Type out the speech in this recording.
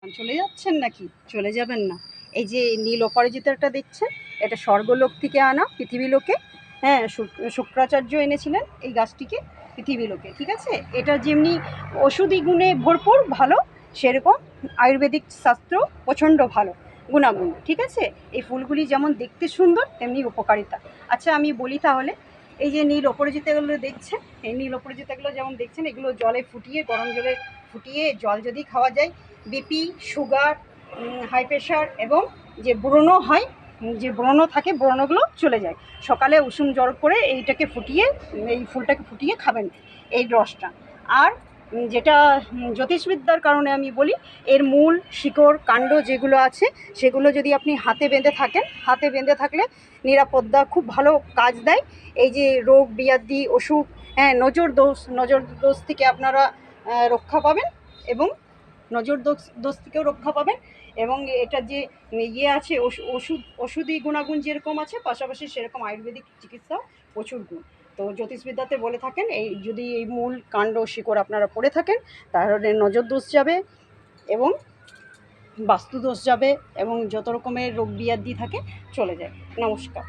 চলে যাচ্ছেন নাকি? চলে যাবেন না। এই যে নীল অপরাজিতাটা দেখছেন, এটা স্বর্গলোক থেকে আনা পৃথিবীলোকে। হ্যাঁ, শুক্রাচার্য এনেছিলেন এই গাছটিকে পৃথিবীলোকে, ঠিক আছে? এটা যেমনি ওষুধি গুণে ভরপুর ভালো, সেরকম আয়ুর্বেদিক শাস্ত্র প্রচণ্ড ভালো গুণাগুণ, ঠিক আছে? এই ফুলগুলি যেমন দেখতে সুন্দর তেমনি উপকারিতা। আচ্ছা, আমি বলি তাহলে, এই যে নীল অপরাজিতাগুলো দেখছেন, এই নীল অপরাজিতাগুলো যেমন দেখছেন, এগুলো জলে ফুটিয়ে, গরম জলে ফুটিয়ে জল যদি খাওয়া যায়, বিপি, সুগার, হাই প্রেশার এবং যে ব্রণ হয়, যে ব্রণ থাকে, ব্রণগুলো চলে যায়। সকালে উষুম জল করে এইটাকে ফুটিয়ে, এই ফুলটাকে ফুটিয়ে খাবেন এই রসটা। আর যেটা জ্যোতিষবিদ্যার কারণে আমি বলি, এর মূল, শিকড়, কাণ্ড যেগুলো আছে, সেগুলো যদি আপনি হাতে বেঁধে থাকেন, হাতে বেঁধে থাকলে নিরাপত্তা খুব ভালো কাজ দেয়। এই যে রোগ ব্যাধি, অসুখ, হ্যাঁ, নজর দোষ থেকে আপনারা রক্ষা পাবেন এবং নজর দোষ থেকেও রক্ষা পাবেন। এবং এটা যে আছে, ওষুধি গুণাগুণ যেরকম আছে, পাশাপাশি সেরকম আয়ুর্বেদিক চিকিৎসা প্রচুর গুণ। তো জ্যোতিষবিদ্যাতে বলে থাকেন, এই যদি এই মূল, কাণ্ড, শিকড় আপনারা পড়ে থাকেন, তাহলে নজর দোষ যাবে এবং বাস্তুদোষ যাবে এবং যত রকমের রোগ ব্যাধি থাকে চলে যায়। নমস্কার।